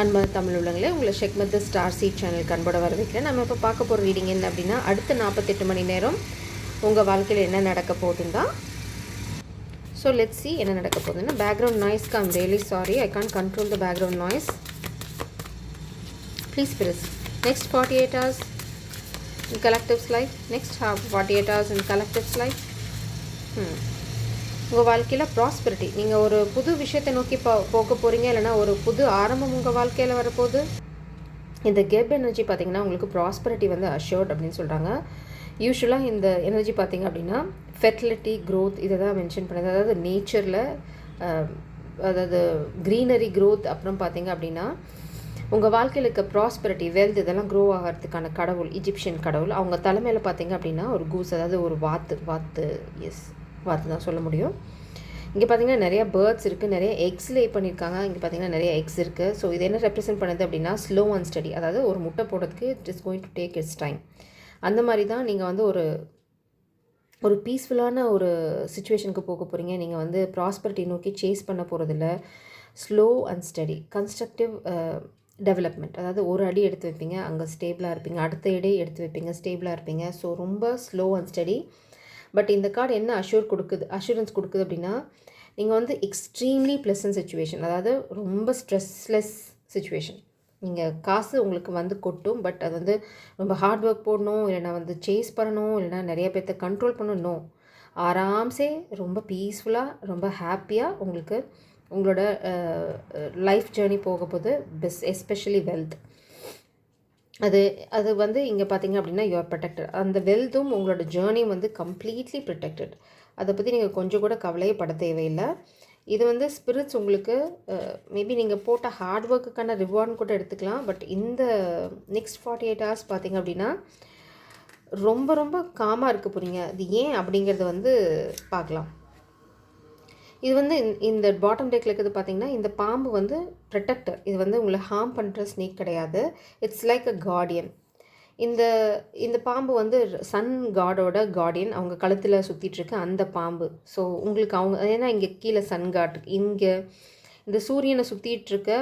அன்பான தமிழ் உள்ளங்களே, உங்களை ஷெக்மத் ஸ்டார் சீட் சேனலுக்கு அன்போட வரவேற்கிறேன். நம்ம இப்போ பார்க்க போகிற ரீடிங் என்ன அப்படின்னா, அடுத்த 48 மணி நேரம் உங்கள் வாழ்க்கையில் என்ன நடக்க போகுதுன்னு தான். ஸோ லெட்ஸ் சி என்ன நடக்க போகுதுன்னா, பேக்ரவுண்ட் நாய்ஸ்க்கு I'm really sorry, I can't control the background noise. Please பிரிஸ் next 48 hours in collective's life. Next 48 hours in collective's life. உங்கள் வாழ்க்கையில் ப்ராஸ்பெரிட்டி, நீங்கள் ஒரு புது விஷயத்தை நோக்கி போக போகிறீங்க, இல்லைனா ஒரு புது ஆரம்பம் உங்கள் வாழ்க்கையில் வரப்போகுது. இந்த கெப் எனர்ஜி பார்த்திங்கன்னா உங்களுக்கு ப்ராஸ்பெரிட்டி வந்து அஷ்யூர்ட் அப்படின்னு சொல்கிறாங்க. யூஸ்வலாக இந்த எனர்ஜி பார்த்திங்க அப்படின்னா ஃபெர்டிலிட்டி, க்ரோத் இதை தான் மென்ஷன் பண்ணுது. அதாவது நேச்சரில், அதாவது க்ரீனரி, க்ரோத். அப்புறம் பார்த்திங்க அப்படின்னா உங்கள் வாழ்க்கையில் இருக்க ப்ராஸ்பெரிட்டி, வெல்த் இதெல்லாம் க்ரோ ஆகிறதுக்கான கடவுள், இஜிப்சியன் கடவுள். அவங்க தலைமையில் பார்த்திங்க அப்படின்னா ஒரு கூஸ், அதாவது ஒரு வாத்து தான் சொல்ல முடியும். இங்கே பார்த்திங்கன்னா நிறையா பேர்ட்ஸ் இருக்குது, நிறைய எக்ஸ் லே பண்ணியிருக்காங்க. இங்கே பார்த்திங்கன்னா நிறைய எக்ஸ் இருக்குது. ஸோ இது என்ன ரெப்ரசென்ட் பண்ணுது அப்படின்னா ஸ்லோ அண்ட் ஸ்டடி. அதாவது ஒரு முட்டை போடுறதுக்கு it is going to take it's time. அந்த மாதிரி தான் நீங்கள் வந்து ஒரு பீஸ்ஃபுல்லான ஒரு சுச்சுவேஷனுக்கு போக போகிறீங்க. நீங்கள் வந்து ப்ராஸ்பெரிட்டி நோக்கி சேஸ் பண்ண போகிறதில்ல. Slow and study, constructive development. அதாவது ஒரு அடி எடுத்து வைப்பீங்க, அங்கே ஸ்டேபிளாக இருப்பீங்க. அடுத்த அடி எடுத்து வைப்பீங்க, ஸ்டேபிளாக இருப்பீங்க. ஸோ ரொம்ப ஸ்லோ அண்ட் ஸ்டடி. பட் இந்த கார்டு என்ன அஷூரன்ஸ் கொடுக்குது அப்படின்னா, நீங்கள் வந்து எக்ஸ்ட்ரீம்லி ப்ளசன்ட் சுச்சுவேஷன், அதாவது ரொம்ப ஸ்ட்ரெஸ்லெஸ் சுச்சுவேஷன். நீங்கள் காசு உங்களுக்கு வந்து கொட்டும், பட் அது வந்து ரொம்ப ஹார்ட் ஒர்க் போடணும், இல்லைனா வந்து சேஸ் பண்ணணும், இல்லைனா நிறைய பேர்த்த கண்ட்ரோல் பண்ணணும். ஆராம்சே ரொம்ப பீஸ்ஃபுல்லாக, ரொம்ப ஹாப்பியாக உங்களுக்கு உங்களோட லைஃப் ஜேர்னி போக போகுது. Especially wealth. அது வந்து இங்கே பார்த்தீங்க அப்படின்னா யூஆர் ப்ரொடெக்டட். அந்த வெல்த்தும் உங்களோட ஜேர்னியும் வந்து கம்ப்ளீட்லி ப்ரொடெக்டட். அதை பற்றி நீங்கள் கொஞ்சம் கூட கவலையே பட தேவையில்லை. இது வந்து ஸ்பிரிட்ஸ் உங்களுக்கு மேபி நீங்கள் போட்ட ஹார்ட் ஒர்க்குக்கான ரிவார்ட்னு கூட எடுத்துக்கலாம். பட் இந்த நெக்ஸ்ட் 48 hours பார்த்தீங்க அப்படின்னா ரொம்ப ரொம்ப காமாக இருக்க போகிறீங்க. அது ஏன் அப்படிங்கிறத வந்து பார்க்கலாம். இது வந்து இந்த பாட்டம் டெக்கில் இருக்கிறது பார்த்திங்கன்னா, இந்த பாம்பு வந்து ப்ரொடெக்டர். இது வந்து உங்களை ஹார்ம் பண்ணுற ஸ்னேக் கிடையாது. It's like a Guardian. இந்த பாம்பு வந்து சன் காடோட கார்டியன். அவங்க கழுத்தில் சுற்றிட்டுருக்கு அந்த பாம்பு. ஸோ உங்களுக்கு ஏன்னா இங்கே கீழே சன் காட், இங்கே இந்த சூரியனை சுற்றிட்டுருக்க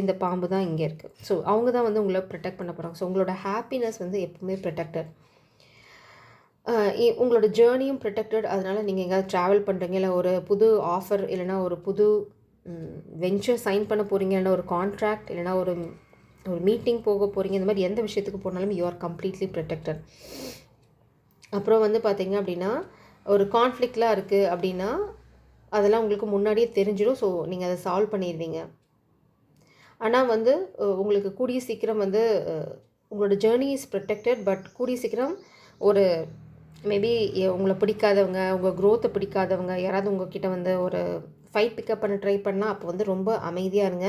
இந்த பாம்பு தான் இங்கே இருக்குது. ஸோ அவங்க தான் வந்து உங்களை ப்ரொடெக்ட் பண்ண போகிறாங்க. ஸோ உங்களோட ஹாப்பினஸ் வந்து எப்பவுமே ப்ரொடெக்டட். உங்களோட ஜேர்னியும் ப்ரொடெக்டட். அதனால் நீங்கள் எங்கேயாவது ட்ராவல் பண்ணுறீங்க, இல்லை ஒரு புது ஆஃபர், இல்லைனா ஒரு புது வெஞ்சர் சைன் பண்ண போகிறீங்க, இல்லைனா ஒரு கான்ட்ராக்ட், இல்லைனா ஒரு மீட்டிங் போக போகிறீங்க, இந்த மாதிரி எந்த விஷயத்துக்கு போனாலும் யூ ஆர் கம்ப்ளீட்லி ப்ரொடெக்டட். அப்புறம் வந்து பார்த்தீங்க அப்படின்னா ஒரு கான்ஃப்ளிக்ட்லாம் இருக்குது அப்படின்னா அதெல்லாம் உங்களுக்கு முன்னாடியே தெரிஞ்சிடும். ஸோ நீங்கள் அதை சால்வ் பண்ணிடுவீங்க. ஆனால் வந்து உங்களுக்கு கூடிய சீக்கிரம் வந்து உங்களோட ஜேர்னி இஸ் ப்ரொடெக்டட். பட் கூடிய சீக்கிரம் ஒரு மேபி உங்களை பிடிக்காதவங்க, உங்கள் க்ரோத்தை பிடிக்காதவங்க யாராவது உங்கள்கிட்ட வந்து ஒரு ஃபைட் பிக்கப் பண்ண ட்ரை பண்ணால் அப்போ வந்து ரொம்ப அமைதியாக இருங்க.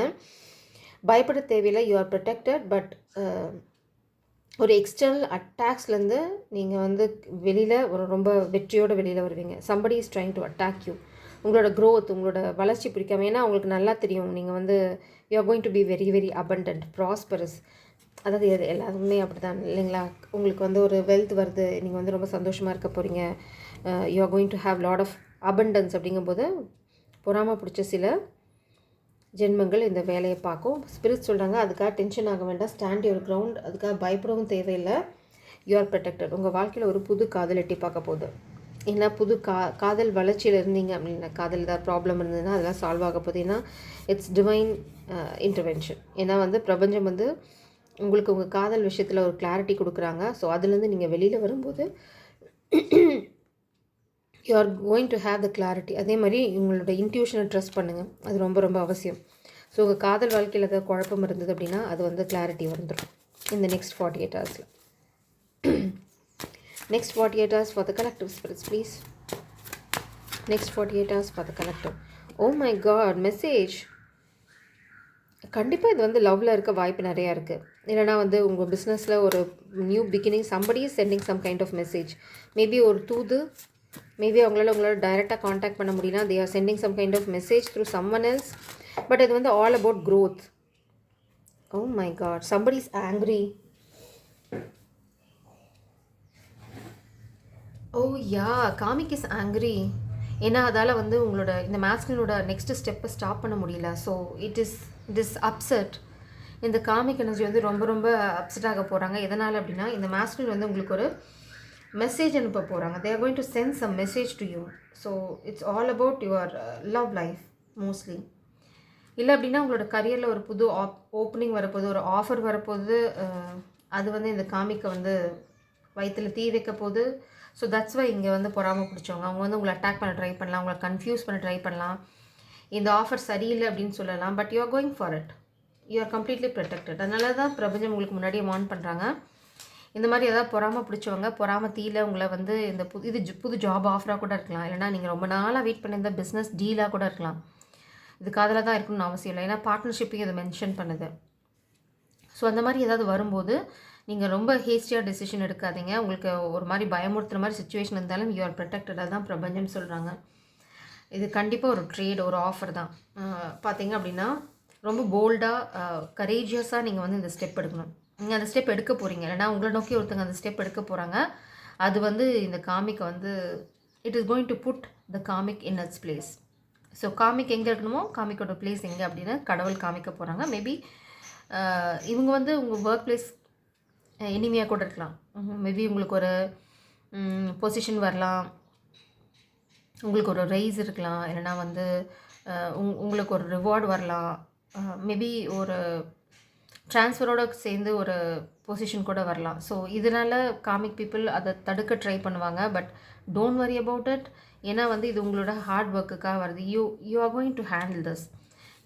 பயப்பட தேவையில்லை. You are protected. பட் ஒரு எக்ஸ்டர்னல் அட்டாக்ஸ்லேருந்து நீங்கள் வந்து வெளியில் ரொம்ப வெற்றியோடு வெளியில் வருவீங்க. Somebody is trying to attack you. உங்களோட க்ரோத், உங்களோட வளர்ச்சி பிடிக்காம, ஏன்னா உங்களுக்கு நல்லா தெரியும் நீங்கள் வந்து you are going to be very very abundant, prosperous. அதாவது எல்லாருமே அப்படி தான் இல்லைங்களா? உங்களுக்கு வந்து ஒரு வெல்த் வருது, நீங்கள் வந்து ரொம்ப சந்தோஷமாக இருக்க போகிறீங்க. You are going to have lot of abundance. அப்படிங்கும்போது பொறாமல் பிடிச்ச சில ஜென்மங்கள் இந்த வேலையை பார்க்கும். ஸ்பிரிட் சொல்கிறாங்க அதுக்காக டென்ஷன் ஆக வேண்டாம், ஸ்டாண்ட் யுவர் கிரவுண்ட். அதுக்காக பயப்படவும் தேவையில்லை. You are protected. உங்கள் வாழ்க்கையில் ஒரு புது காதல் எட்டி பார்க்க போகுது. ஏன்னா புது காதல் வளர்ச்சியில் இருந்தீங்க அப்படின்னா, காதல் ஏதாவது ப்ராப்ளம் இருந்ததுன்னா அதெல்லாம் சால்வ் ஆக போகுது. ஏன்னா இட்ஸ் டிவைன் இன்டர்வென்ஷன். ஏன்னா வந்து பிரபஞ்சம் வந்து உங்களுக்கு உங்கள் காதல் விஷயத்தில் ஒரு கிளாரிட்டி கொடுக்குறாங்க. ஸோ அதுலேருந்து நீங்கள் வெளியில் வரும்போது you are going to have the clarity. அதே மாதிரி உங்களோட இன்ட்யூஷனை ட்ரஸ்ட் பண்ணுங்கள், அது ரொம்ப ரொம்ப அவசியம். ஸோ உங்கள் காதல் வாழ்க்கையில் ஏதாவது குழப்பம் இருந்தது அப்படின்னா அது வந்து கிளாரிட்டி வந்துடும் இந்த next 48 hours. Next 48 hours for the collective spirits please. Next 48 hours for the collective. Oh my God, message. கண்டிப்பாக இது வந்து லவ்வில் இருக்க வாய்ப்பு நிறையா இருக்குது. இல்லைனா வந்து உங்கள் பிஸ்னஸில் ஒரு new beginning, somebody is sending some kind of message. Maybe ஒரு தூது, மேபி உங்களால் டைரெக்டாக காண்டாக்ட் பண்ண முடியும்னா they are sending some kind of message through someone else. But இது வந்து all about growth. Oh my God, somebody is angry. Oh yeah, karmic is angry. ஏன்னா அதால் வந்து உங்களோட இந்த மேஸ்குலினோட நெக்ஸ்ட் ஸ்டெப்பை ஸ்டாப் பண்ண முடியல. So it is upset. இந்த காமிக் எனர்ஜி வந்து ரொம்ப ரொம்ப அப்செட் ஆக போகிறாங்க. எதனால் அப்படின்னா இந்த மாஸ்குலின் வந்து உங்களுக்கு ஒரு மெசேஜ் அனுப்ப போகிறாங்க. They are going to send some message to you. So it's all about your love life mostly. இல்லை அப்படின்னா உங்களோட கரியரில் ஒரு புது ஓப்பனிங் வரப்போகுது, ஒரு ஆஃபர் வரப்போகுது. அது வந்து இந்த காமிக்கை வந்து வயிற்றில் தீ வைக்க போகுது. ஸோ தட்ஸ் வை இங்கே வந்து பொறாமல் பிடிச்சவங்க அவங்க வந்து உங்களை அட்டாக் பண்ண ட்ரை பண்ணலாம், உங்களை கன்ஃபியூஸ் பண்ண ட்ரை பண்ணலாம், இந்த ஆஃபர் சரியில்லை அப்படின்னு சொல்லலாம். But you are going for it. You are completely protected. அதனால தான் பிரபஞ்சம் உங்களுக்கு முன்னாடியே வார்ன் பண்ணுறாங்க. இந்த மாதிரி ஏதாவது பொறாமல் பிடிச்சவங்க பொறாமல் தீல உங்களை வந்து இந்த புது ஜாப் ஆஃபராக கூட இருக்கலாம், இல்லைனா நீங்கள் ரொம்ப நாளாக வெயிட் பண்ணியிருந்த பிஸ்னஸ் டீலாக கூட இருக்கலாம். இது காதில் தான் இருக்கணும்னு அவசியம் இல்லை, ஏன்னா பார்ட்னர்ஷிப்பையும் இதை மென்ஷன் பண்ணுது. ஸோ அந்த மாதிரி ஏதாவது வரும்போது நீங்கள் ரொம்ப ஹேஸ்டியாக டெசிஷன் எடுக்காதீங்க. உங்களுக்கு ஒரு மாதிரி பயமுறுத்துகிற மாதிரி சுச்சுவேஷன் இருந்தாலும் யூ ஆர் ப்ரொடெக்டடாக தான் பிரபஞ்சம் சொல்கிறாங்க. இது கண்டிப்பாக ஒரு ட்ரேட், ஒரு ஆஃபர் தான். பார்த்தீங்க அப்படின்னா ரொம்ப போல்டாக கரேஜியஸாக நீங்கள் வந்து இந்த ஸ்டெப் எடுக்கணும். நீங்கள் அந்த ஸ்டெப் எடுக்க போகிறீங்க, இல்லைனா உங்களை நோக்கி ஒருத்தங்க அந்த ஸ்டெப் எடுக்க போகிறாங்க. அது வந்து இந்த காமிக்கை வந்து it is going to put the karmic in its place. So karmic எங்கே இருக்கணுமோ காமிக்கோட பிளேஸ் எங்கே அப்படின்னு கடவுள் காமிக்க போகிறாங்க. மேபி இவங்க வந்து உங்கள் ஒர்க் பிளேஸ் இனிமையாக கூட இருக்கலாம். மேபி உங்களுக்கு ஒரு பொசிஷன் வரலாம், உங்களுக்கு ஒரு ரைஸ் இருக்கலாம், இல்லைனா வந்து உங்களுக்கு ஒரு ரிவார்டு வரலாம், மேபி ஒரு ட்ரான்ஸ்ஃபரோடு சேர்ந்து ஒரு பொசிஷன் கூட வரலாம். ஸோ இதனால் காமிக் பீப்புள் அதை தடுக்க ட்ரை பண்ணுவாங்க. But don't worry about it. ஏன்னா வந்து இது உங்களோட ஹார்ட் ஒர்க்குக்காக வருது. You are going to handle this.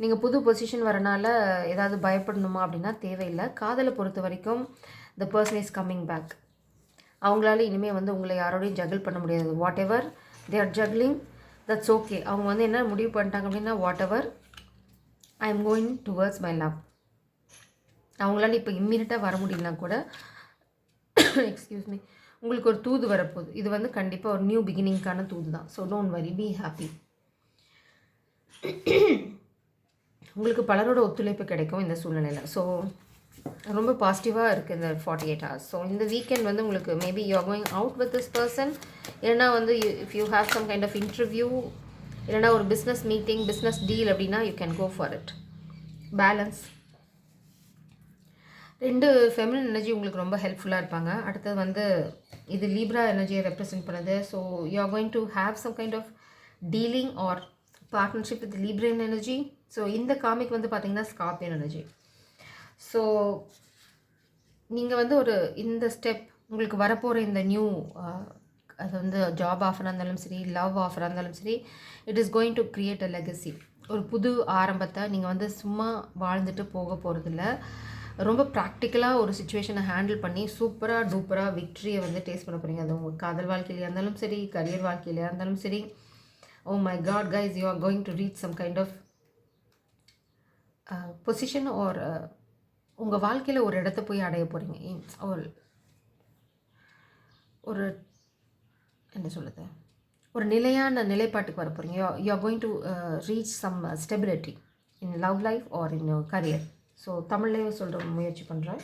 நீங்கள் புது பொசிஷன் வரனால ஏதாவது பயப்படணுமா அப்படின்னா தேவையில்லை. காதலை பொறுத்த வரைக்கும் the person is coming back. அவங்களால இனிமேல் வந்து உங்களை யாரோடையும் ஜகிள் பண்ண முடியாது. Whatever they are juggling that's okay. அவங்க வந்து என்ன முடிவு பண்ணிட்டாங்க அப்படின்னா whatever I am going towards my love. அவங்களால இப்போ இம்மீடியட்டாக வர முடியலனா கூட எக்ஸ்கியூஸ் மீ, உங்களுக்கு ஒரு தூது வரப்போகுது. இது வந்து கண்டிப்பாக ஒரு நியூ பிகினிங்கான தூது தான். So don't worry, be happy. உங்களுக்கு பலரோட ஒத்துழைப்பு கிடைக்கும் இந்த சூழ்நிலையில். ஸோ ரொம்ப பாசிட்டிவாக இருக்குது இந்த 48 hours. ஸோ இந்த வீக்கெண்ட் வந்து உங்களுக்கு maybe you are going out with this person, இல்லைனா வந்து if you have some kind of interview, இல்லைனா ஒரு பிஸ்னஸ் மீட்டிங், பிஸ்னஸ் டீல் அப்படின்னா you can go for it. Balance. 2 feminine energy உங்களுக்கு ரொம்ப ஹெல்ப்ஃபுல்லாக இருப்பாங்க. அடுத்தது வந்து இது லீப்ரா எனர்ஜியை ரெப்ரசென்ட் பண்ணுது. So you are going to have some kind of dealing or partnership with Libran energy. So இந்த காமிக் வந்து பார்த்திங்கன்னா ஸ்கார்பியன் எனர்ஜி. ஸோ நீங்கள் வந்து ஒரு இந்த ஸ்டெப் உங்களுக்கு வரப்போகிற இந்த நியூ அது வந்து ஜாப் ஆஃபராக இருந்தாலும் சரி, லவ் ஆஃபராக இருந்தாலும் சரி, it is going to create a legacy. ஒரு புது ஆரம்பத்தை நீங்கள் வந்து சும்மா வாழ்ந்துட்டு போக போகிறதில்ல. ரொம்ப ப்ராக்டிக்கலாக ஒரு சுச்சுவேஷனை ஹேண்டில் பண்ணி சூப்பராக டூப்பராக விக்ட்ரியை வந்து டேஸ்ட் பண்ண போகிறீங்க. அது உங்கள் காதல் வாழ்க்கையிலையாக இருந்தாலும் சரி, கரியர் வாழ்க்கையிலையாக இருந்தாலும் சரி. Oh my God guys, you are going to reach some kind of position or உங்கள் வாழ்க்கையில் ஒரு இடத்த போய் அடைய போகிறீங்க. ஒரு என்ன சொல்லுது, ஒரு நிலையான நிலைப்பாட்டுக்கு வர போகிறீங்க. You are going to reach some stability in love life or in career. So தமிழ்லேயும் சொல்கிற முயற்சி பண்ணுறேன்.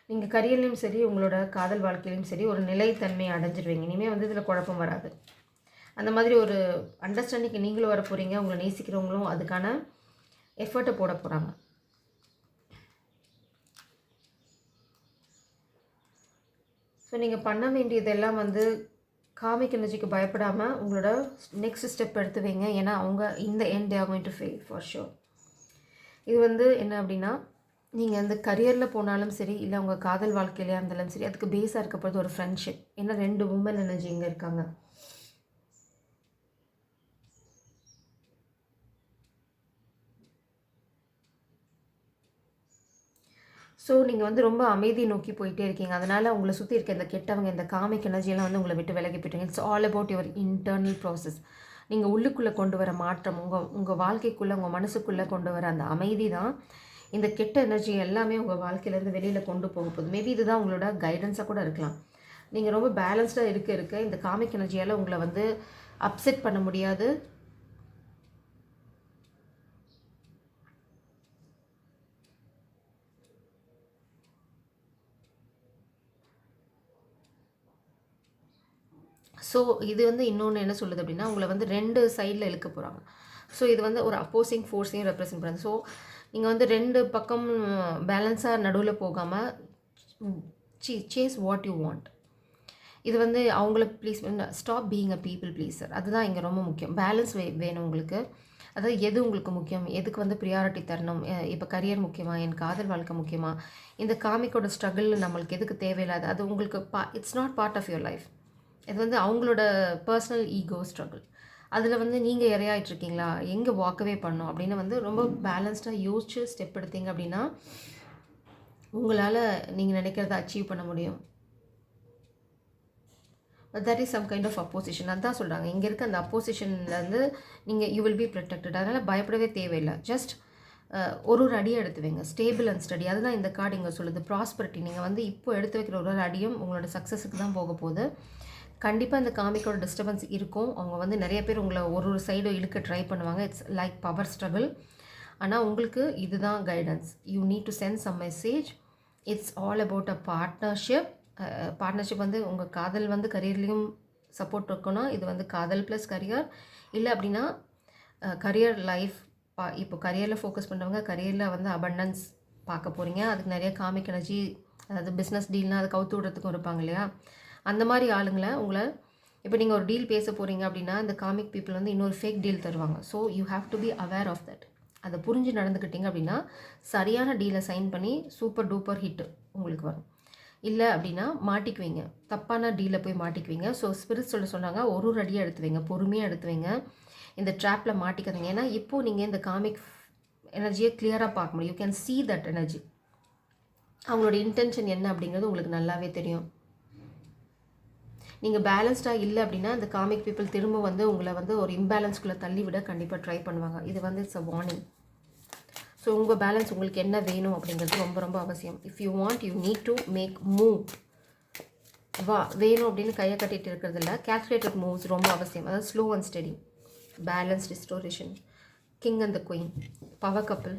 நீங்கள் கரியர்லேயும் சரி, உங்களோட காதல் வாழ்க்கையிலையும் சரி ஒரு நிலைத்தன்மையை அடைஞ்சிடுவீங்க. இனிமேல் வந்து இதில் குழப்பம் வராது. அந்த மாதிரி ஒரு அண்டர்ஸ்டாண்டிங்க்கு நீங்களும் வர போகிறீங்க, உங்களை நேசிக்கிறவங்களும் அதுக்கான எஃபர்ட்டை போட போகிறாங்க. ஸோ நீங்கள் பண்ண வேண்டியதெல்லாம் வந்து காமிக் எனர்ஜிக்கு பயப்படாமல் உங்களோட நெக்ஸ்ட் ஸ்டெப் எடுத்து வைங்க. ஏன்னா அவங்க இந்த end they are going to fail for sure. இது வந்து என்ன அப்படின்னா, நீங்கள் அந்த கரியரில் போனாலும் சரி, இல்லை உங்கள் காதல் வாழ்க்கையிலையாக இருந்தாலும் சரி, அதுக்கு பேஸாக இருக்கப்படுறது ஒரு ஃப்ரெண்ட்ஷிப். ஏன்னா 2 உமன் எனர்ஜி இங்கே இருக்காங்க. ஸோ நீங்கள் வந்து ரொம்ப அமைதி நோக்கி போயிட்டே இருக்கீங்க. அதனால் உங்களை சுற்றி இருக்க இந்த கெட்டவங்க, இந்த காமிக் எனர்ஜியெல்லாம் வந்து உங்களை விட்டு விலகி போயிட்டீங்க. It's all about your internal process. நீங்கள் உள்ளுக்குள்ளே கொண்டு வர மாற்றம், உங்கள் வாழ்க்கைக்குள்ளே, உங்கள் மனசுக்குள்ளே கொண்டு வர அந்த அமைதி தான் இந்த கெட்ட எனர்ஜி எல்லாமே உங்கள் வாழ்க்கையிலேருந்து வெளியில் கொண்டு போக போகுது. மேபி இதுதான் உங்களோட கைடன்ஸாக கூட இருக்கலாம். நீங்கள் ரொம்ப பேலன்ஸ்டாக இருக்க இந்த காமிக் எனர்ஜியால் உங்களை வந்து அப்செட் பண்ண முடியாது. ஸோ இது வந்து இன்னொன்று என்ன சொல்லுது அப்படின்னா, உங்களை வந்து 2 சைடில் இழுக்க போகிறாங்க. ஸோ இது வந்து ஒரு அப்போசிங் ஃபோர்ஸையும் ரெப்ரசென்ட் பண்ணுது. ஸோ நீங்கள் வந்து 2 பக்கம் பேலன்ஸாக நடுவில் போகாமல் சேஸ் வாட் யூ வாண்ட். இது வந்து அவங்கள please stop being a people pleaser. அதுதான் இங்கே ரொம்ப முக்கியம். பேலன்ஸ் வேணும் உங்களுக்கு. அதாவது எது உங்களுக்கு முக்கியம், எதுக்கு வந்து ப்ரியாரிட்டி தரணும். இப்போ கரியர் முக்கியமா, என் காதல் வாழ்க்கை முக்கியமா, இந்த காமிக்கோட ஸ்ட்ரகிள் நம்மளுக்கு எதுக்கு தேவையில்லாது, அது உங்களுக்கு it's not part of your life. இது வந்து அவங்களோட பர்சனல் ஈகோ ஸ்ட்ரகிள். அதில் வந்து நீங்கள் இரையாயிட்ருக்கீங்களா, எங்கே வாக்கவே பண்ணணும் அப்படின்னு வந்து ரொம்ப பேலன்ஸ்டாக யோசிச்சு ஸ்டெப் எடுத்தீங்க அப்படின்னா உங்களால் நீங்கள் நினைக்கிறத அச்சீவ் பண்ண முடியும். That is some kind of opposition. அதான் சொல்கிறாங்க, இங்கே இருக்க அந்த அப்போசிஷன்லேருந்து நீங்கள் யூ வில் பி ப்ரொடெக்டட். அதனால் பயப்படவே தேவையில்லை. ஜஸ்ட் ஒரு அடியை எடுத்து வைங்க. ஸ்டேபிள் அண்ட் ஸ்டடி, அதுதான் இந்த கார்டு இங்கே சொல்லுது. ப்ராஸ்பரிட்டி. நீங்கள் வந்து இப்போ எடுத்து வைக்கிற ஒரு அடியும் உங்களோட சக்ஸஸுக்கு தான் போக போகுது. கண்டிப்பாக இந்த காமிக்கோட டிஸ்டர்பன்ஸ் இருக்கும். அவங்க வந்து நிறைய பேர் உங்களை ஒரு சைடு இழுக்க ட்ரை பண்ணுவாங்க. It's like power struggle. ஆனால் உங்களுக்கு இதுதான் guidance. You need to send some message. It's all about a partnership. Partnership வந்து உங்கள் காதல் வந்து கரியர்லேயும் சப்போர்ட் இருக்கணும். இது வந்து காதல் ப்ளஸ் கரியர். இல்லை அப்படின்னா கரியர் லைஃப் இப்போ கரியரில் ஃபோக்கஸ் பண்ணுறவங்க கரியரில் வந்து அபண்டன்ஸ் பார்க்க போகிறீங்க. அதுக்கு நிறைய காமிக் எனர்ஜி, அதாவது பிஸ்னஸ் டீல்னால் அது கவுத்து விடுறதுக்கும் இருப்பாங்க இல்லையா, அந்த மாதிரி ஆளுங்களை உங்களை இப்போ நீங்கள் ஒரு டீல் பேச போகிறீங்க அப்படின்னா இந்த காமிக் பீப்புள் வந்து இன்னொரு ஃபேக் டீல் தருவாங்க. So you have to be aware of that. அதை புரிஞ்சு நடந்துக்கிட்டீங்க அப்படின்னா சரியான டீலை சைன் பண்ணி சூப்பர் டூப்பர் ஹிட் உங்களுக்கு வரும். இல்லை அப்படின்னா மாட்டிக்குவீங்க, தப்பான டீலில் போய் மாட்டிக்குவீங்க. ஸோ ஸ்பிரிட் சொன்னாங்க ஒரு அடியாக எடுத்து வைங்க, பொறுமையாக எடுத்து வைங்க, இந்த ட்ராப்பில் மாட்டிக்காதீங்க. ஏன்னா இப்போது நீங்கள் இந்த காமிக் எனர்ஜியை கிளியராக பார்க்க முடியும். You can see that energy. அவங்களோட இன்டென்ஷன் என்ன அப்படிங்கிறது உங்களுக்கு நல்லாவே தெரியும். நீங்கள் பேலன்ஸ்டாக இல்லை அப்படின்னா இந்த காமிக் பீப்புள் திரும்ப வந்து உங்களை வந்து ஒரு இம்பேலன்ஸ்குள்ளே தள்ளி விட கண்டிப்பாக ட்ரை பண்ணுவாங்க. இது வந்து இட்ஸ் அ வார்னிங். ஸோ உங்கள் பேலன்ஸ் உங்களுக்கு என்ன வேணும் அப்படிங்கிறது ரொம்ப ரொம்ப அவசியம். If you want you need to make move. வேணும் அப்படின்னு கையை கட்டிகிட்டு இருக்கிறது இல்லை, கேல்குலேட்டட் மூவ்ஸ் ரொம்ப அவசியம். அதாவது slow and steady, balance restoration, king and the queen, power couple,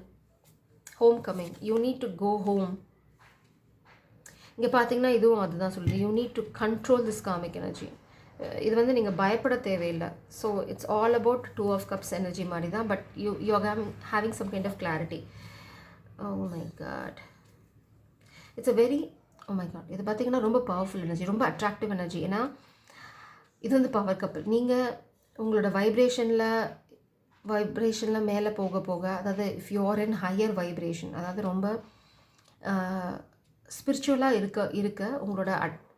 homecoming. You need to go home. இங்கே பார்த்தீங்கன்னா இதுவும் அதுதான் சொல்லுது. You need to control this karmic energy. இது வந்து நீங்கள் பயப்பட தேவையில்லை. So it's all about 2 of Cups energy மாதிரி தான். But you are having some kind of clarity. Oh my God, it's a very oh my God. இது பார்த்தீங்கன்னா ரொம்ப பவர்ஃபுல் எனர்ஜி, ரொம்ப அட்ராக்டிவ் எனர்ஜி. ஏன்னா இது வந்து பவர் கப்பிள். நீங்கள் உங்களோட வைப்ரேஷனில் மேலே போக போக, அதாவது if you are in higher vibration, அதாவது ரொம்ப ஸ்பிரிச்சுவலாக இருக்க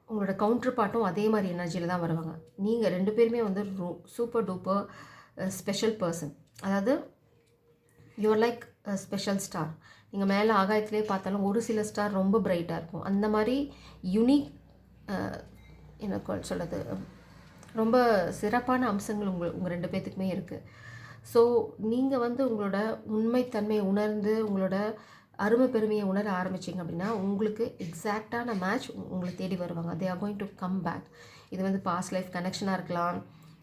உங்களோட கவுண்டர் பார்ட்டும் அதே மாதிரி எனர்ஜியில் தான் வருவாங்க. நீங்கள் 2 பேருமே வந்து சூப்பர் டூப்பர் ஸ்பெஷல் பர்சன். அதாவது யூஆர் லைக் ஸ்பெஷல் ஸ்டார். நீங்கள் மேலே ஆகாயத்திலே பார்த்தாலும் ஒரு சில ஸ்டார் ரொம்ப பிரைட்டாக இருக்கும். அந்த மாதிரி யூனிக் என்ன சொல்கிறது, ரொம்ப சிறப்பான அம்சங்கள் உங்கள் 2 பேர்த்துக்குமே இருக்குது. ஸோ நீங்கள் வந்து உங்களோட உண்மைத்தன்மையை உணர்ந்து உங்களோட அருமை பெருமையை உணர ஆரம்பிச்சிங்க அப்படின்னா உங்களுக்கு எக்ஸாக்டான மேட்ச் உங்களை தேடி வருவாங்க. They are going to come back. இது வந்து பாஸ்ட் லைஃப் கனெக்ஷனாக இருக்கலாம்,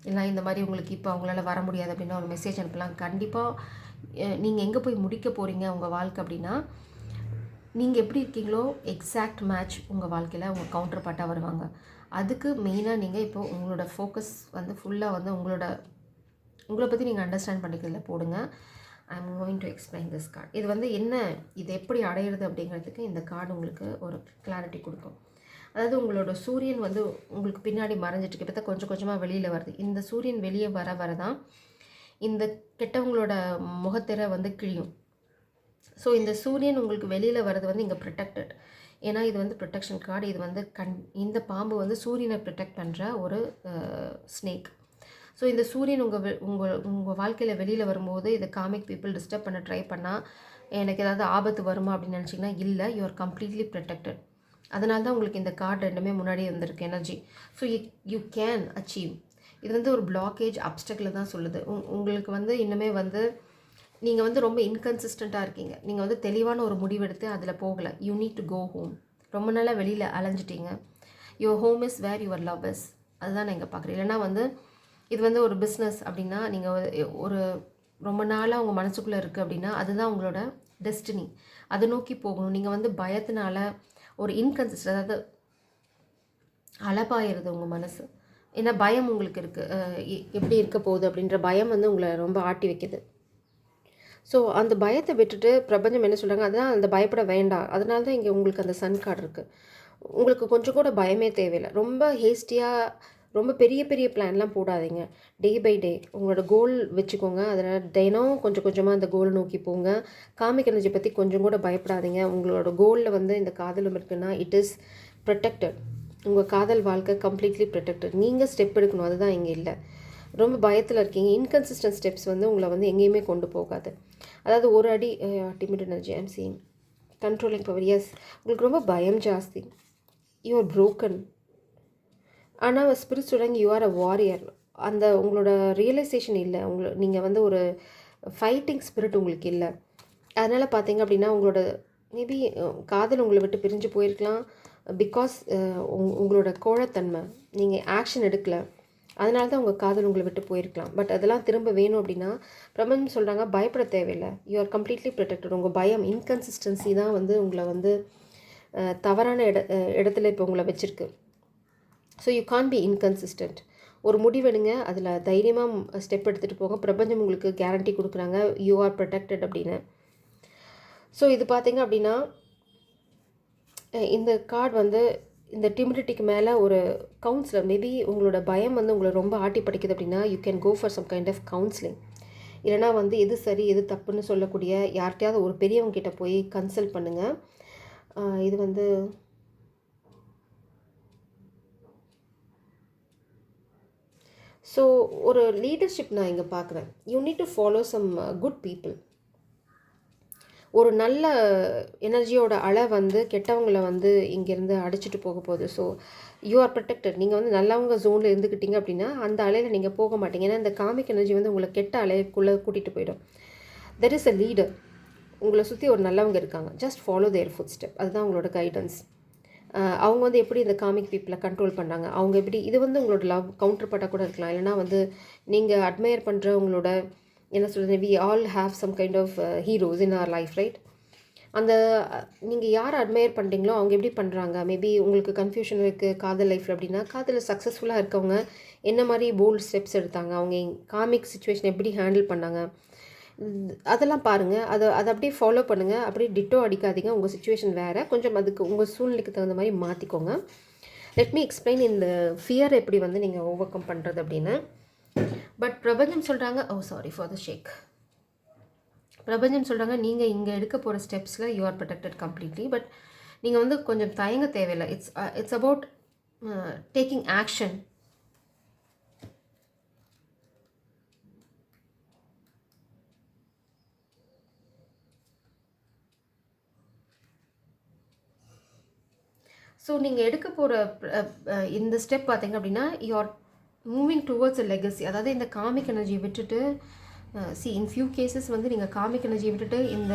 இல்லை இந்த மாதிரி உங்களுக்கு இப்போ அவங்களால வர முடியாது அப்படின்னா ஒரு மெசேஜ் அனுப்பலாம். கண்டிப்பாக நீங்கள் எங்கே போய் முடிக்க போகிறீங்க உங்கள் வாழ்க்கை அப்படின்னா, நீங்கள் எப்படி இருக்கீங்களோ எக்ஸாக்ட் மேட்ச் உங்கள் வாழ்க்கையில் உங்கள் கவுண்டர் பார்ட்டாக வருவாங்க. அதுக்கு மெயினாக நீங்கள் இப்போது உங்களோட ஃபோக்கஸ் வந்து ஃபுல்லாக வந்து உங்களை பற்றி நீங்கள் அண்டர்ஸ்டாண்ட் பண்ணிக்கிறதுல போடுங்க. ஐ am going to explain this card. இது வந்து என்ன, இது எப்படி அடையிறது அப்படிங்கிறதுக்கு இந்த கார்டு உங்களுக்கு ஒரு கிளாரிட்டி கொடுக்கும். அதாவது உங்களோட சூரியன் வந்து உங்களுக்கு பின்னாடி மறைஞ்சிட்டு கிட்டத்தட்ட கொஞ்சம் கொஞ்சமாக வெளியில் வருது. இந்த சூரியன் வெளியே வர தான் இந்த கெட்டவங்களோட முகத்திரை வந்து கிழியும். ஸோ இந்த சூரியன் உங்களுக்கு வெளியில் வர்றது வந்து இங்கே ப்ரொடெக்டட். ஏன்னா இது வந்து ப்ரொடெக்ஷன் கார்டு. இது வந்து இந்த பாம்பு வந்து சூரியனை ப்ரொடெக்ட் பண்ணுற ஒரு ஸ்னேக். ஸோ இந்த சூரியன் உங்கள் வாழ்க்கையில் வெளியில் வரும்போது இதை காமிக் பீப்புள் டிஸ்டர்ப் பண்ண ட்ரை பண்ணால் எனக்கு ஏதாவது ஆபத்து வருமா அப்படின்னு நினச்சிங்கன்னா இல்லை, யூ ஆர் கம்ப்ளீட்லி ப்ரொடெக்டட். அதனால தான் உங்களுக்கு இந்த கார்டு 2மே முன்னாடியே வந்திருக்கு energy. So you can achieve. இது வந்து ஒரு பிளாக்கேஜ் அப்டக்கில் தான் சொல்லுது. உங்களுக்கு வந்து இன்னுமே வந்து நீங்கள் வந்து ரொம்ப இன்கன்சிஸ்டண்ட்டாக இருக்கீங்க. நீங்கள் வந்து தெளிவான ஒரு முடிவெடுத்து அதில் போகலை. You need to go home. ரொம்ப நாளாக வெளியில் அலைஞ்சிட்டிங்க. Your home is where your love is. அதுதான் நான் இங்கே பார்க்குறேன். இல்லைனா வந்து இது வந்து ஒரு பிஸ்னஸ் அப்படின்னா நீங்கள் ஒரு ரொம்ப நாளாக உங்கள் மனசுக்குள்ளே இருக்குது அப்படின்னா அதுதான் உங்களோட டெஸ்டினி. அதை நோக்கி போகணும். நீங்கள் வந்து பயத்தினால ஒரு இன்கன்சிஸ்டன்ட், அதாவது அலப்பாயிருது உங்கள் மனசு. ஏன்னா பயம் உங்களுக்கு இருக்குது, எப்படி இருக்க போகுது அப்படின்ற பயம் வந்து உங்களை ரொம்ப ஆட்டி வைக்குது. ஸோ அந்த பயத்தை விட்டுட்டு பிரபஞ்சம் என்ன சொல்கிறாங்க, அதனால் அந்த பயப்பட வேண்டாம். அதனால தான் இங்கே உங்களுக்கு அந்த சன் கார்டு இருக்குது. உங்களுக்கு கொஞ்சம் கூட பயமே தேவையில்லை. ரொம்ப ஹேஸ்டியாக ரொம்ப பெரிய பெரிய பிளான்லாம் போடாதீங்க. டே பை டே உங்களோட கோல் வச்சுக்கோங்க. அதனால் தினம் கொஞ்சம் கொஞ்சமாக அந்த கோல் நோக்கி போங்க. காமிக் எனர்ஜி பற்றி கொஞ்சம் கூட பயப்படாதீங்க. உங்களோட கோலில் வந்து இந்த காதலும் இருக்குன்னா இட் இஸ் ப்ரொடெக்டட். உங்கள் காதல் வாழ்க்கை கம்ப்ளீட்லி ப்ரொடெக்டட். நீங்கள் ஸ்டெப் எடுக்கணும், அதுதான் இங்கே இல்லை. ரொம்ப பயத்தில் இருக்கீங்க. இன்கன்சிஸ்டன்ட் ஸ்டெப்ஸ் வந்து உங்களை வந்து எங்கேயுமே கொண்டு போகாது. அதாவது ஒரு அடி timid energy I'm seeing controlling power. Yes, உங்களுக்கு ரொம்ப பயம் ஜாஸ்தி. You are broken. ஆனால் ஸ்பிரிட் சொல்கிறாங்க யூ ஆர் அ வாரியர். அந்த உங்களோட ரியலைசேஷன் இல்லை. நீங்கள் வந்து ஒரு ஃபைட்டிங் ஸ்பிரிட் உங்களுக்கு இல்லை. அதனால் பார்த்தீங்க அப்படின்னா உங்களோட மேபி காதல் உங்களை விட்டு பிரிஞ்சு போயிருக்கலாம். பிகாஸ் உங்களோட கோழத்தன்மை, நீங்கள் ஆக்ஷன் எடுக்கலை, அதனால தான் உங்கள் காதல் உங்களை விட்டு போயிருக்கலாம். பட் அதெல்லாம் திரும்ப வேணும் அப்படின்னா பிரபஞ்சம் சொல்கிறாங்க பயப்பட தேவையில்லை. You are completely protected. உங்கள் பயம் இன்கன்சிஸ்டன்சி தான் வந்து உங்களை வந்து தவறான இடத்துல இப்போ உங்களை வச்சுருக்கு. So you can't be inconsistent. ஒரு முடிவெடுங்க, அதில் தைரியமாக ஸ்டெப் எடுத்துகிட்டு போங்க. பிரபஞ்சம் உங்களுக்கு கேரண்டி கொடுக்குறாங்க யூ ஆர் ப்ரொடெக்டட் அப்படின்னு. ஸோ இது பார்த்தீங்க அப்படின்னா இந்த கார்டு வந்து இந்த டிமிடிட்டிக்கு மேலே ஒரு கவுன்சிலர். மேபி உங்களோட பயம் வந்து உங்களை ரொம்ப ஆட்டி படிக்குது அப்படின்னா you can go for some kind of counselling. இல்லைனா வந்து எது சரி எது தப்புன்னு சொல்லக்கூடிய யார்கிட்டையாவது ஒரு பெரியவங்க கிட்ட போய் கன்சல்ட் பண்ணுங்கள். இது வந்து ஸோ ஒரு லீடர்ஷிப் நான் இங்கே பார்க்குறேன். You need to follow some good people. ஒரு நல்ல எனர்ஜியோட அலை வந்து கெட்டவங்களை வந்து இங்கேருந்து அடிச்சுட்டு போக போகுது. So you are protected. நீங்கள் வந்து நல்லவங்க ஜோனில் இருந்துக்கிட்டீங்க அப்படின்னா அந்த அலையில் நீங்கள் போக மாட்டீங்க. ஏன்னா இந்த காமிக் எனர்ஜி வந்து உங்களை கெட்ட அலைக்குள்ளே கூட்டிகிட்டு போயிடும். There is a leader. உங்களை சுற்றி ஒரு நல்லவங்க இருக்காங்க. ஜஸ்ட் ஃபாலோ தேர் ஃபுட் ஸ்டெப். அதுதான் உங்களோட கைடன்ஸ். அவங்க வந்து எப்படி இந்த காமிக் பீப்புளை கண்ட்ரோல் பண்ணுறாங்க, அவங்க எப்படி இது வந்து உங்களோட லவ் கவுண்டர் பார்ட்டாக கூட இருக்கலாம். இல்லைனா வந்து நீங்கள் அட்மையர் பண்ணுற உங்களோட என்ன சொல்கிறது, we all have some kind of heroes in our life, right? அந்த நீங்கள் யார் அட்மையர் பண்ணுறீங்களோ அவங்க எப்படி பண்ணுறாங்க. மேபி உங்களுக்கு கன்ஃபியூஷன் இருக்குது காதல் லைஃப்பில் அப்படின்னா, காதலில் சக்ஸஸ்ஃபுல்லாக இருக்கவங்க என்ன மாதிரி போல்ட் ஸ்டெப்ஸ் எடுத்தாங்க, அவங்க காமிக் சுச்சுவேஷன் எப்படி ஹேண்டில் பண்ணாங்க, அதெல்லாம் பாருங்கள். அதை அப்படியே ஃபாலோ பண்ணுங்கள். அப்படியே டிட்டோ அடிக்காதீங்க. உங்கள் சுச்சுவேஷன் வேறு, கொஞ்சம் அதுக்கு உங்கள் சூழ்நிலைக்கு தகுந்த மாதிரி மாற்றிக்கோங்க. லெட் மீ எக்ஸ்பிளைன் இந்த ஃபியர் எப்படி வந்து நீங்கள் ஓவர் கம் பண்ணுறது அப்படின்னு. பட் பிரபஞ்சம் சொல்கிறாங்க, ஓ சாரி ஃபார் த ஷேக். பிரபஞ்சம் சொல்கிறாங்க நீங்கள் இங்கே எடுக்க போகிற ஸ்டெப்ஸில் you are protected completely. But நீங்கள் வந்து கொஞ்சம் தயங்க தேவையில்லை. It's about taking action. So நீங்கள் எடுக்க போகிற இந்த ஸ்டெப் பார்த்தீங்க அப்படின்னா you are moving towards a legacy. அதாவது இந்த காமிக் எனர்ஜியை விட்டுட்டு இன் ஃபியூ கேசஸ் வந்து நீங்கள் காமிக் எனர்ஜியை விட்டுட்டு இந்த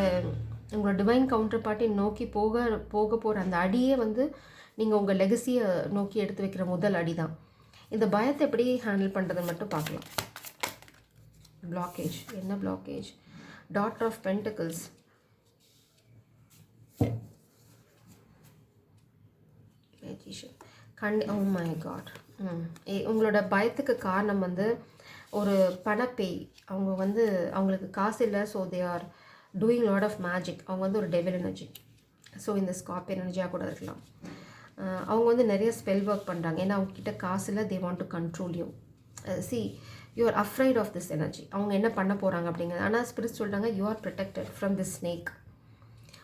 உங்களோட டிவைன் கவுண்டர் பார்ட்டி நோக்கி போக போகிற அந்த அடியே வந்து நீங்கள் உங்கள் லெகசியை நோக்கி எடுத்து வைக்கிற முதல் அடி தான். இந்த பயத்தை எப்படி ஹேண்டில் பண்ணுறதை மட்டும் பார்க்கலாம். பிளாக்கேஜ், என்ன blockage? Daughter of pentacles. Oh my God. உங்களோட பயத்துக்கு காரணம் வந்து ஒரு பணப்பேய். அவங்க வந்து அவங்களுக்கு காசு இல்லை. So they are doing lot of magic. அவங்க வந்து ஒரு டெவில் எனர்ஜி. ஸோ இந்த ஸ்கார்பியன் எனர்ஜியாக கூட இருக்கலாம். அவங்க வந்து நிறைய ஸ்பெல் ஒர்க் பண்ணுறாங்க. ஏன்னா அவங்கக்கிட்ட காசு இல்லை. They want to control you. You are afraid of this energy. அவங்க என்ன பண்ண போகிறாங்க அப்படிங்கிறது. ஆனால் ஸ்பிரிட் சொல்கிறாங்க you are protected from this snake.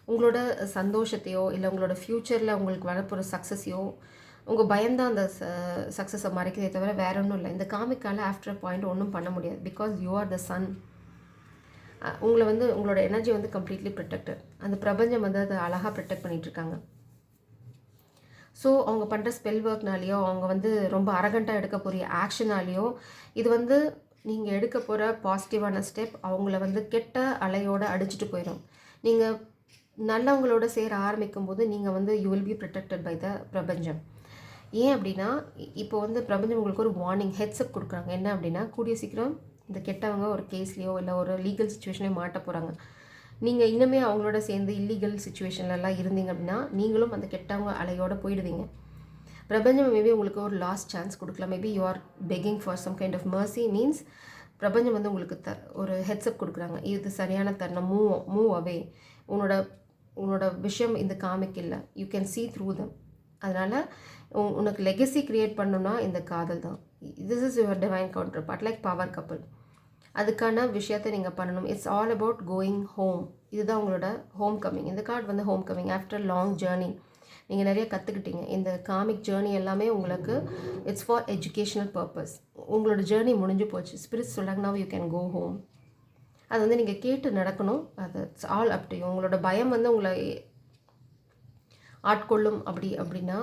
உங்களோட சந்தோஷத்தையோ இல்லை உங்களோட ஃப்யூச்சரில் உங்களுக்கு வரப்போகிற சக்ஸஸையோ உங்கள் பயம்தான் அந்த சக்ஸஸை மறைக்கிறதே தவிர வேற ஒன்றும் இல்லை. இந்த காமிக்கால் ஆஃப்டர் அ பாயிண்ட் ஒன்றும் பண்ண முடியாது. Because you are the sun. உங்களை வந்து உங்களோட எனர்ஜி வந்து கம்ப்ளீட்லி ப்ரொடெக்டட். அந்த பிரபஞ்சம் வந்து அதை அழகாக ப்ரொடெக்ட் பண்ணிகிட்ருக்காங்க. ஸோ அவங்க பண்ணுற ஸ்பெல் ஒர்க்னாலேயோ அவங்க வந்து ரொம்ப அரகண்ட்டாக எடுக்க போகிற ஆக்ஷனாலேயோ இது வந்து நீங்கள் எடுக்க போகிற பாசிட்டிவான ஸ்டெப் அவங்கள வந்து கெட்ட அலையோடு அடிச்சுட்டு போயிடும். நீங்கள் நல்லவங்களோட சேர ஆரம்பிக்கும் போது நீங்கள் வந்து you will be protected by the பிரபஞ்சம். ஏன் அப்படின்னா இப்போ வந்து பிரபஞ்சம் உங்களுக்கு ஒரு வார்னிங் ஹெட்ஸ்அப் கொடுக்குறாங்க. என்ன அப்படின்னா கூடிய சீக்கிரம் இந்த கெட்டவங்க ஒரு கேஸ்லேயோ இல்லை ஒரு லீகல் சுச்சுவேஷனையோ மாட்ட போகிறாங்க. நீங்கள் இன்னுமே அவங்களோட சேர்ந்து இல்லீகல் சுச்சுவேஷன்லலாம் இருந்தீங்க அப்படின்னா நீங்களும் அந்த கெட்டவங்க அலையோடு போயிடுவீங்க. பிரபஞ்சம் மேபி உங்களுக்கு ஒரு லாஸ்ட் சான்ஸ் கொடுக்கலாம். Maybe you are begging for some kind of mercy. Means பிரபஞ்சம் வந்து உங்களுக்கு ஒரு ஹெட்ஸ்அப் கொடுக்குறாங்க, இது சரியான தருணம், மூவ் அவே, உன்னோட விஷயம் இந்த காமிக் இல்லை, you can see through them. அதனால் உனக்கு லெகசி க்ரியேட் பண்ணணுன்னா இந்த காதல் தான். This is your divine counterpart, like power couple. அதுக்கான விஷயத்தை நீங்கள் பண்ணணும். It's all about going home. இதுதான் உங்களோட ஹோம் கம்மிங். இந்த கார்டு வந்து homecoming after long journey. நீங்கள் நிறைய கற்றுக்கிட்டீங்க. இந்த காமிக் ஜேர்னி எல்லாமே உங்களுக்கு இட்ஸ் ஃபார் எஜுகேஷ்னல் பர்பஸ். உங்களோட ஜேர்னி முடிஞ்சு போச்சு. ஸ்பிரிட்ஸ் சொல்கிறாங்க now you can go home. அது வந்து நீங்கள் கேட்டு நடக்கணும். அது it's all up to you. உங்களோட பயம் வந்து உங்களை ஆட்கொள்ளும் அப்படின்னா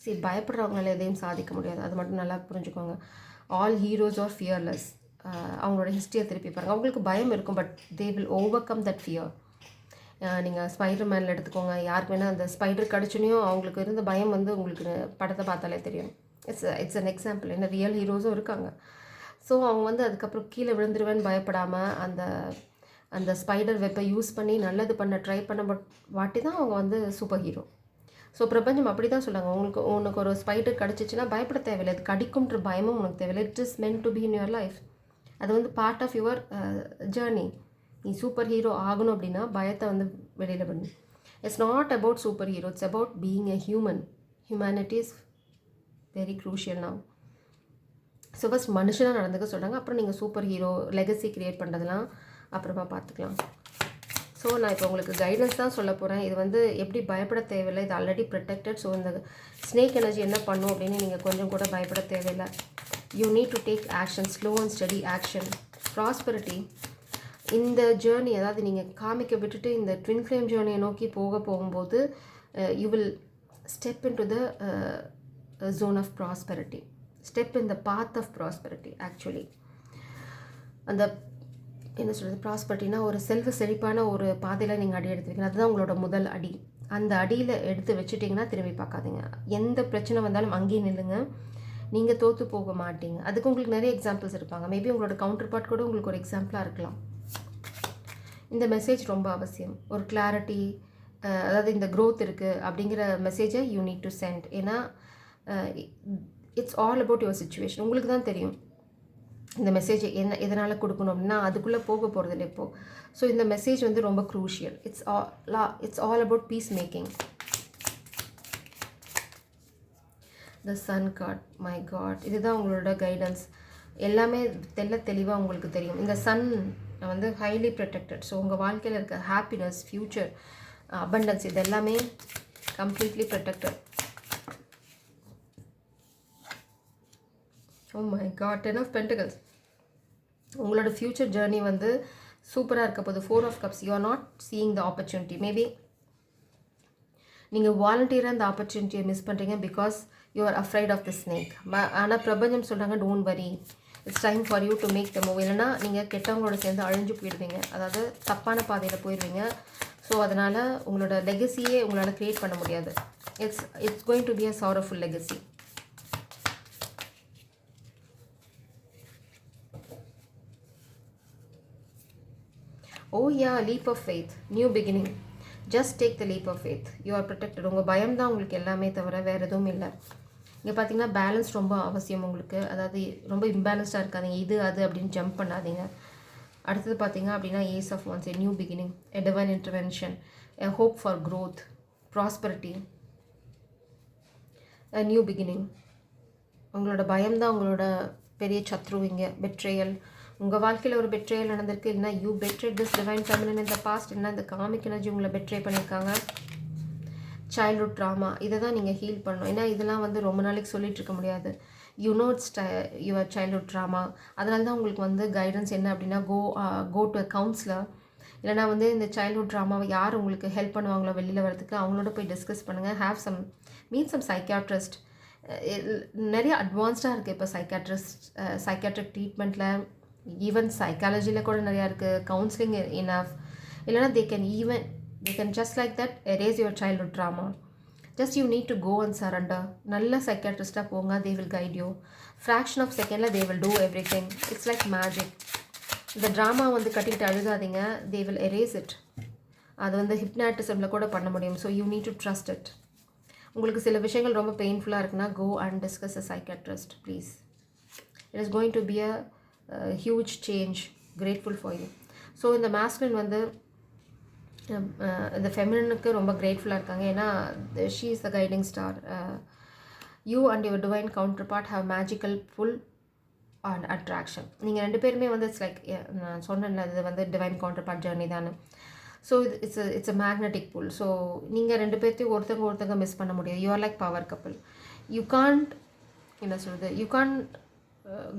சரி, பயப்படுறவங்களால எதையும் சாதிக்க முடியாது. அது மட்டும் நல்லா புரிஞ்சுக்கோங்க. All heroes are fearless. அவங்களோட ஹிஸ்ட்ரியை திருப்பி பாருங்கள். அவங்களுக்கு பயம் இருக்கும், but they will overcome that fear. நீங்கள் ஸ்பைடர் மேனில் எடுத்துக்கோங்க. யாருக்கு வேணால் அந்த ஸ்பைடர் கடிச்சுனையும் அவங்களுக்கு இருந்த பயம் வந்து உங்களுக்கு படத்தை பார்த்தாலே தெரியும். It's an example. என்ன ரியல் ஹீரோஸும் இருக்காங்க. ஸோ அவங்க வந்து அதுக்கப்புறம் கீழே விழுந்துருவேன்னு பயப்படாமல் அந்த ஸ்பைடர் வெப்பை யூஸ் பண்ணி நல்லது பண்ண ட்ரை பண்ண வாட்டி தான் அவங்க வந்து சூப்பர் ஹீரோ. ஸோ பிரபஞ்சம் அப்படி தான் சொல்லுவாங்க, உனக்கு ஒரு ஸ்பைடர் கடிச்சிச்சுன்னா பயப்பட தேவையில்லை, அது கடிக்கும்ன்ற பயமும் உனக்கு தேவையில்லை. It is meant to be in your life. அது வந்து பார்ட் ஆஃப் யுவர் ஜேர்னி. நீ சூப்பர் ஹீரோ ஆகணும் அப்படின்னா பயத்தை வந்து வெளியில் பண்ணு. It's not about super hero, it's about being a human. Humanity is very crucial now. So first மனுஷனாக நடந்துக்க சொல்கிறாங்க. அப்புறம் நீங்கள் சூப்பர் ஹீரோ லெகசி க்ரியேட் பண்ணுறதுலாம் அப்புறமா பார்த்துக்கலாம். ஸோ நான் இப்போ உங்களுக்கு கைடன்ஸ் தான் சொல்ல போகிறேன். இது வந்து எப்படி பயப்பட தேவையில்லை, இது ஆல்ரெடி ப்ரொடெக்டட். ஸோ இந்த ஸ்னேக் எனர்ஜி என்ன பண்ணும் அப்படின்னு நீங்கள் கொஞ்சம் கூட பயப்பட தேவையில்லை. You need to take action, slow and study action. Prosperity இந்த ஜேர்னி, அதாவது நீங்கள் காமிக்க விட்டுட்டு இந்த ட்வின் ஃப்ளேம் ஜேர்னியை நோக்கி போகும்போது you will step in to the zone of prosperity, step in the path of prosperity. Actually அந்த என்ன சொல்கிறது, ப்ராஸ்பரிட்டினா ஒரு செழிப்பான ஒரு பாதையில் நீங்கள் அடி எடுத்து வைக்கணும். அதுதான் உங்களோட முதல் அடி. அந்த அடியில் எடுத்து வச்சுட்டிங்கன்னா திரும்பி பார்க்காதீங்க. எந்த பிரச்சனை வந்தாலும் அங்கேயே நில்லுங்க. நீங்கள் தோற்று போக மாட்டீங்க. அதுக்கு உங்களுக்கு நிறைய எக்ஸாம்பிள்ஸ் இருப்பாங்க. மேபி உங்களோட கவுண்டர் பார்ட் கூட உங்களுக்கு ஒரு எக்ஸாம்பிளாக இருக்கலாம். இந்த மெசேஜ் ரொம்ப அவசியம். ஒரு கிளாரிட்டி, அதாவது இந்த க்ரோத் இருக்குது அப்படிங்கிற மெசேஜை யூ நீட் டு சென்ட். ஏன்னா it's all about your situation. உங்களுக்கு தான் தெரியும் இந்த மெசேஜ் எதனால் கொடுக்கணும் அப்படின்னா அதுக்குள்ளே போக போகிறது இல்லை இப்போது. ஸோ இந்த மெசேஜ் வந்து ரொம்ப crucial. It's all about peacemaking. The sun card, my God, இதுதான் உங்களோட கைடன்ஸ். எல்லாமே தெளிவாக உங்களுக்கு தெரியும். இந்த சன் வந்து ஹைலி ப்ரொடெக்டட். ஸோ உங்கள் வாழ்க்கையில் இருக்க ஹாப்பினஸ், ஃப்யூச்சர், அபண்டன்ஸ், இது எல்லாமே completely protected. Oh my God, 10 of Pentacles. உங்களோட ஃப்யூச்சர் ஜேர்னி வந்து சூப்பராக இருக்க போது. 4 of Cups, you are not seeing the opportunity. Maybe நீங்கள் வாலண்டியராக அந்த ஆப்பர்ச்சுனிட்டியை மிஸ் பண்ணுறீங்க because you are afraid of the snake. ஆனால் பிரபஞ்சம் சொல்கிறாங்க don't worry, it's time for you to make the move. இல்லைனா நீங்கள் கெட்டவங்களோட சேர்ந்து அழிஞ்சு போயிடுவீங்க, அதாவது தப்பான பாதையில் போயிடுவீங்க. ஸோ அதனால் உங்களோட லெகசியே உங்களால் க்ரியேட் பண்ண முடியாது. It's going to be a சாரஃபுல் legacy. Oh yeah, leap of faith, new beginning. Just take the leap of faith. You are protected. உங்கள் பயம் தான் உங்களுக்கு எல்லாமே தவிர வேறு எதுவும் இல்லை. இங்கே பார்த்தீங்கன்னா பேலன்ஸ் ரொம்ப அவசியம் உங்களுக்கு. அதாவது ரொம்ப இம்பேலன்ஸ்டாக இருக்காதீங்க, இது அது அப்படின்னு ஜம்ப் பண்ணாதீங்க. அடுத்தது பார்த்தீங்க அப்படின்னா ace of wands, a new beginning, a divine intervention, a hope for growth, prosperity, a new beginning. உங்களோட பயம் தான் உங்களோட பெரிய சத்ருவிங்க. பெட்ரேயல், உங்கள் வாழ்க்கையில் ஒரு பெட்ரேயல் நடந்திருக்கு. இல்லைனா you betrayed this divine feminine in the past. இல்லைனா இந்த காமிக் எனர்ஜி உங்களை பெட்ரே பண்ணியிருக்காங்க. சைல்ட்ஹுட் ட்ராமா, இதை தான் நீங்கள் ஹீல் பண்ணணும். ஏன்னா இதெல்லாம் வந்து ரொம்ப நாளைக்கு சொல்லிட்டு இருக்க முடியாது. You know it's your childhood drama. அதனால தான் உங்களுக்கு வந்து கைடன்ஸ் என்ன அப்படின்னா கோ டு அ கவுன்சிலர். இல்லைனா வந்து இந்த சைல்ட்ஹுட் ட்ராமாவை யார் உங்களுக்கு ஹெல்ப் பண்ணுவாங்களோ வெளியில் வரதுக்கு, அவங்களோட போய் டிஸ்கஸ் பண்ணுங்கள். Have some psychiatrist. நிறைய அட்வான்ஸ்டாக இருக்குது இப்போ சைக்காட்ரிக் ட்ரீட்மெண்ட்டில். ஈவன் சைக்காலஜியில் கூட நிறையா இருக்குது. Counselling enough. இல்லைனா they can just like that erase your childhood trauma. Just you need to go and surrender. நல்ல சைக்காட்ரிஸ்டாக போங்க, they will guide you. fraction of secondல they will do everything. It's like magic. இந்த drama வந்து கட்டிக்கிட்டு அழுகாதீங்க, they will erase it. அது வந்து ஹிப்னாட்டிசமில் கூட பண்ண முடியும். So you need to trust it. உங்களுக்கு சில விஷயங்கள் ரொம்ப பெயின்ஃபுல்லாக இருக்குன்னா go and discuss a psychiatrist please. It is going to be a huge change, grateful for you. So இந்த மேஸ்குலின் வந்து இந்த ஃபெமினனுக்கு ரொம்ப கிரேட்ஃபுல்லாக இருக்காங்க. ஏன்னா she is the guiding star. You and your divine counterpart have magical pull and attraction. நீங்கள் ரெண்டு பேருமே வந்து இட்ஸ் லைக் நான் சொன்னேன்ல, இது வந்து டிவைன் கவுண்டர் பார்ட் ஜர்னி தானே. So it's a magnetic pull. So நீங்கள் ரெண்டு பேர்த்தையும் ஒருத்தங்க மிஸ் பண்ண முடியாது. You are like power couple. You can't என்ன சொல்கிறது, you can't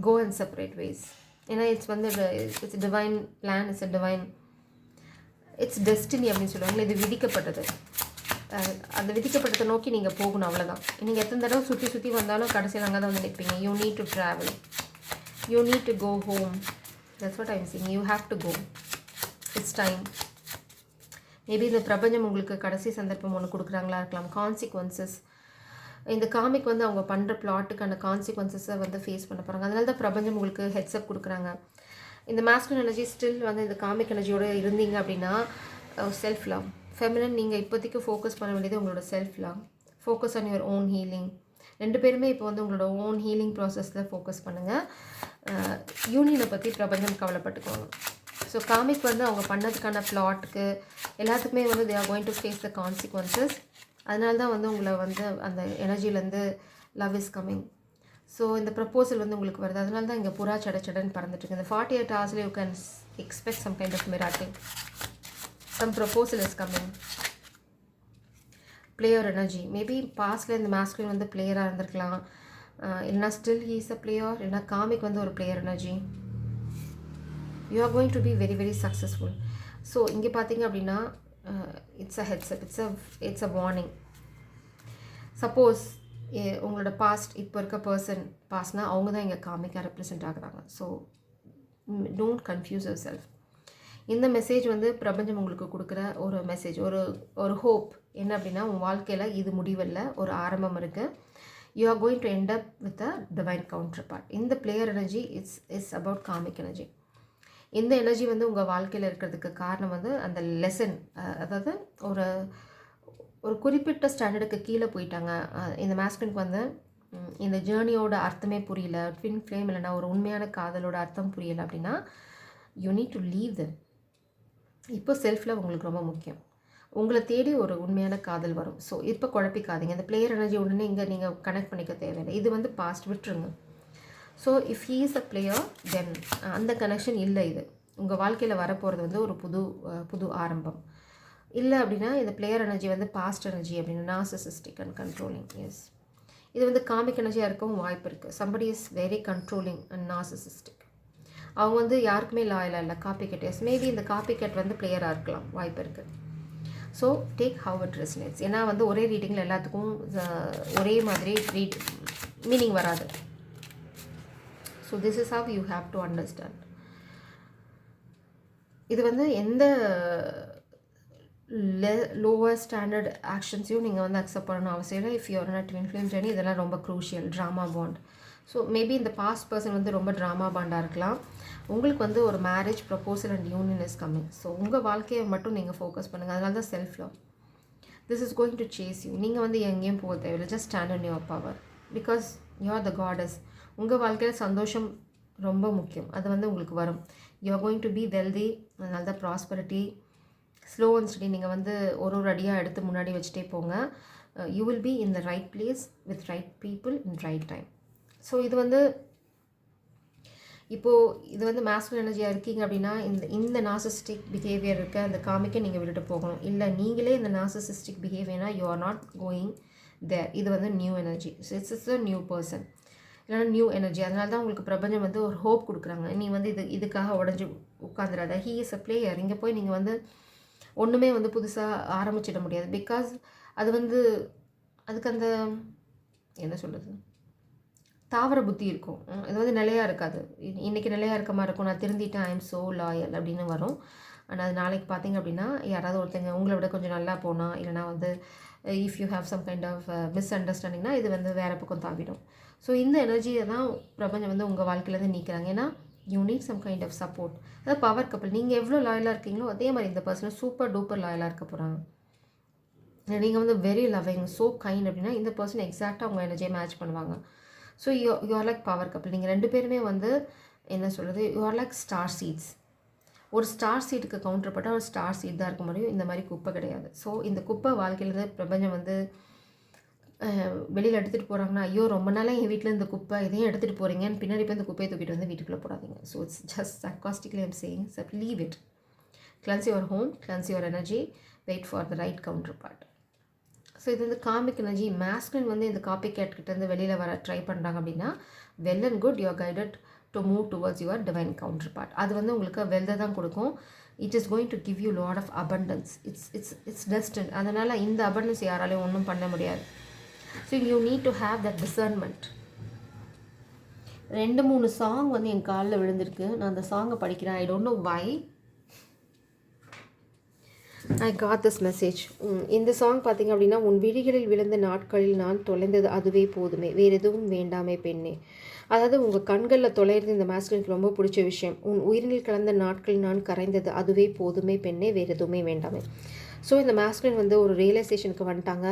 go and separate ways. ஏன்னா இட்ஸ் வந்து it's divine plan, it's a divine, it's destiny அப்படின்னு சொல்லுவாங்க. இது விதிக்கப்பட்டது. அந்த விதிக்கப்பட்டதை நோக்கி நீங்கள் போகணும், அவ்வளோதான். நீங்கள் எத்தனை தடவை சுற்றி வந்தாலும் கடைசியில் அங்கே தான் வந்து நிற்பீங்க. You need to travel, you need to go home. That's what I'm saying. You have to go. It's time. Maybe இந்த பிரபஞ்சம் உங்களுக்கு கடைசி சந்தர்ப்பம் ஒன்று கொடுக்குறாங்களா இருக்கலாம். கான்சிக்வன்சஸ், இந்த காமிக் வந்து அவங்க பண்ணுற பிளாட்டுக்கான கான்சிக்வன்சஸை வந்து ஃபேஸ் பண்ண போகிறாங்க. அதனால தான் பிரபஞ்சம் உங்களுக்கு ஹெட்ஸ்அப் கொடுக்குறாங்க. இந்த மாஸ்குலின் எனர்ஜி ஸ்டில் வந்து இந்த காமிக் எனர்ஜியோடு இருந்தீங்க அப்படின்னா செல்ஃப் லவ். ஃபெமினன் நீங்கள் இப்போதைக்கு ஃபோக்கஸ் பண்ண வேண்டியது உங்களோட self love. Focus on your own healing. ரெண்டு பேருமே இப்போ வந்து உங்களோட ஓன் ஹீலிங் ப்ராசஸில் ஃபோக்கஸ் பண்ணுங்கள். யூனியனை பற்றி பிரபஞ்சம் கவலைப்பட்டுக்கோங்க. ஸோ காமிக் வந்து அவங்க பண்ணதுக்கான பிளாட்டுக்கு எல்லாத்துக்குமே வந்து they are going to face the consequences. அதனால தான் வந்து உங்களை வந்து அந்த எனர்ஜிலேருந்து லவ் இஸ் கம்மிங். ஸோ இந்த ப்ரப்போசல் வந்து உங்களுக்கு வருது. அதனால தான் இங்கே புறா சடன்னு பறந்துட்டுருக்கு. இந்த 48 hours you can expect some kind of miracle. Some proposal is coming. Player energy. Maybe பாஸ்டில் இந்த மாஸ்குலின் வந்து பிளேயராக இருந்திருக்கலாம், இல்லைனா still he is a player, இல்லைனா காமிக் வந்து ஒரு player energy. You are going to be very very successful. So இங்கே பார்த்தீங்க அப்படின்னா it's a heads up, it's a warning. Suppose உங்களோட பாஸ்ட் இப்போ இருக்க பர்சன் பாஸ்ட்னால் அவங்க தான் இங்கே காமிக்காக ரெப்ரசென்ட் ஆகுறாங்க. So don't confuse your self. இந்த மெசேஜ் வந்து பிரபஞ்சம் உங்களுக்கு கொடுக்குற ஒரு மெசேஜ், ஒரு ஹோப். என்ன அப்படின்னா உங்கள் வாழ்க்கையில் இது முடிவில்லை, ஒரு ஆரம்பம் இருக்குது. You are going to end up with a divine counterpart. இந்த player energy it's about karmic energy. இந்த எனர்ஜி வந்து உங்கள் வாழ்க்கையில் இருக்கிறதுக்கு காரணம் வந்து அந்த லெசன், அதாவது ஒரு குறிப்பிட்ட ஸ்டாண்டர்டுக்கு கீழே போயிட்டாங்க. இந்த மாஸ்குலினுக்கு வந்து இந்த ஜேர்னியோட அர்த்தமே புரியல, ட்வின் ஃப்ளேம் இல்லைனா ஒரு உண்மையான காதலோட அர்த்தம் புரியலை அப்படின்னா you need to leave them. இப்போ செல்ஃப் லவ் உங்களுக்கு ரொம்ப முக்கியம். உங்களை தேடி ஒரு உண்மையான காதல் வரும். ஸோ இப்போ குழப்பிக்காதீங்க. இந்த பிளேயர் எனர்ஜி உடனே இங்கே நீங்கள் கனெக்ட் பண்ணிக்க தேவையில்லை. இது வந்து பாஸ்ட், விட்டுருங்க. So if he is a player தென் அந்த கனெக்ஷன் இல்லை. இது உங்கள் வாழ்க்கையில் வரப்போகிறது வந்து ஒரு புது ஆரம்பம். இல்லை அப்படின்னா இந்த பிளேயர் எனர்ஜி வந்து பாஸ்ட் எனர்ஜி அப்படின்னு நார்சிசிஸ்டிக் அண்ட் கண்ட்ரோலிங். எஸ், இது வந்து காமிக் எனர்ஜியாக இருக்கவும் வாய்ப்பு இருக்குது. Somebody is very controlling and narcissistic. அவங்க வந்து யாருக்குமே லாயலாக இல்லை, காப்பி கேட். எஸ், மேபி இந்த காப்பி கேட் வந்து பிளேயராக இருக்கலாம், வாய்ப்பு இருக்குது. So take how it resonates. ஏன்னா வந்து ஒரே ரீடிங்கில் எல்லாத்துக்கும் ஒரே மாதிரி மீனிங் வராது. So this is how you have to understand. இது வந்து எந்த லோவர் ஸ்டாண்டர்ட் ஆக்ஷன்ஸையும் நீங்கள் வந்து அக்செப்ட் பண்ணணும் அவசியம் இல்லை. If you are in twin flame journey, இதெல்லாம் ரொம்ப crucial. Trauma bond. So maybe இந்த பாஸ்ட் பர்சன் வந்து ரொம்ப ட்ராமா பாண்டாக இருக்கலாம். உங்களுக்கு வந்து ஒரு marriage proposal and union is coming. So உங்கள் வாழ்க்கையை மட்டும் நீங்கள் ஃபோக்கஸ் பண்ணுங்கள். அதனால தான் self love. This is going to chase you. நீங்கள் வந்து எங்கேயும் போக தேவையில்லை. Just stand on your power because you are the goddess. உங்கள் வாழ்க்கையில் சந்தோஷம் ரொம்ப முக்கியம். அது வந்து உங்களுக்கு வரும். You are going to be wealthy. அதனால தான் ப்ராஸ்பரிட்டி. Slow and study. நீங்கள் வந்து ஒரு அடியாக எடுத்து முன்னாடி வச்சுட்டே போங்க. You will be in the right place with right people in right time. So இது வந்து இது வந்து மாஸ்குலின் எனர்ஜியாக இருக்கீங்க அப்படின்னா இந்த நார்சிசிஸ்டிக் பிஹேவியர் இருக்க அந்த காமிக்கை நீங்கள் விட்டுட்டு போகணும். இல்லை நீங்களே இந்த நார்சிசிஸ்டிக் பிஹேவியர்னா you are not going there. இது வந்து new energy. It's a new person, இல்லைனா நியூ எனர்ஜி. அதனால தான் உங்களுக்கு பிரபஞ்சம் வந்து ஒரு ஹோப் கொடுக்குறாங்க. நீ வந்து இதுக்காக உடஞ்சி உட்காந்துடாத. He is a player. இங்கே போய் நீங்கள் வந்து ஒன்றுமே வந்து புதுசாக ஆரம்பிச்சிட முடியாது. பிகாஸ் அது வந்து அதுக்கு அந்த என்ன சொல்கிறது, தாவர புத்தி இருக்கும். இது வந்து நிலையாக இருக்காது. இன்றைக்கி நிலையாக இருக்க மாதிரி இருக்கும். நான் திருந்திட்டேன், ஐ எம் ஸோ லாயல் அப்படின்னு வரும். ஆனால் அது நாளைக்கு பார்த்தீங்க அப்படின்னா யாராவது ஒருத்தங்க உங்களை விட கொஞ்சம் நல்லா போனால், இல்லைனா வந்து if you have some kind of மிஸ் அண்டர்ஸ்டாண்டிங்னா இது வந்து வேறு பக்கம் தாவிடும். ஸோ இந்த எனர்ஜியை தான் பிரபஞ்சம் வந்து உங்கள் வாழ்க்கையிலேருந்து நீக்கிறாங்க. ஏன்னா you need some kind of support. அதாவது பவர் கப்பல். நீங்கள் எவ்வளோ லாயலாக இருக்கீங்களோ அதே மாதிரி இந்த பர்சனும் சூப்பர் டூப்பர் லாயலாக இருக்க போகிறாங்க. நீங்கள் வந்து வெரி லவ்விங், ஸோ கைண்ட் அப்படின்னா இந்த பர்சன் எக்ஸாக்டாக உங்கள் எனர்ஜியை மேட்ச் பண்ணுவாங்க. So you are like power couple. நீங்கள் ரெண்டு பேருமே வந்து என்ன சொல்கிறது, you are like star seeds. ஒரு ஸ்டார் சீட்டுக்கு கவுண்டர் போட்டால் ஒரு ஸ்டார் சீட் தான் இருக்க முடியும், இந்த மாதிரி குப்பை கிடையாது. ஸோ இந்த குப்பை வாழ்க்கையிலேருந்து பிரபஞ்சம் வந்து வெளியில் எடுத்துகிட்டு போகிறாங்கன்னா, ஐயோ ரொம்ப நாளாக என் வீட்டில் இந்த குப்பை இதையும் எடுத்துகிட்டு போகிறீங்கன்னு பின்னாடி போய் இந்த குப்பையை தூக்கிட்டு வந்து வீட்டுக்குள்ளே போடாதீங்க. So it's just sarcastically I'm saying, so leave it. Cleanse your home, cleanse your energy, wait for the right counterpart. So இது வந்து காமிக் எனர்ஜி. மேஸ்குலின் வந்து இந்த காப்பி கேட்கிட்டேருந்து வெளியில் வர ட்ரை பண்ணுறாங்க அப்படின்னா, well and good, you are guided to move towards your divine counterpart. அது வந்து உங்களுக்கு வெல்தை தான் கொடுக்கும். It is going to give you lot of abundance. It's destiny. அதனால் இந்த abundance யாராலையும் ஒன்றும் பண்ண முடியாது. So you need to have that discernment. 2-3 song வந்து என் காலில் விழுந்திருக்கு. நான் அந்த சாங்கை படிக்கிறேன். I don't know why I got this message. இந்த சாங் பார்த்திங்க அப்படின்னா, உன் விழிகளில் விழுந்த நாட்களில் நான் தொலைந்தது அதுவே போதுமே, வேறு எதுவும் வேண்டாமே பெண்ணே. அதாவது உங்கள் கண்களில் தொலைகிறது இந்த மேஸ்குலினுக்கு ரொம்ப பிடிச்ச விஷயம். உன் உயிரினில் கலந்த நாட்களில் நான் கரைந்தது அதுவே போதுமே பெண்ணே, வேறு எதுவுமே வேண்டாமே. ஸோ இந்த மேஸ்குலின் வந்து ஒரு ரியலைசேஷனுக்கு வந்துட்டாங்க.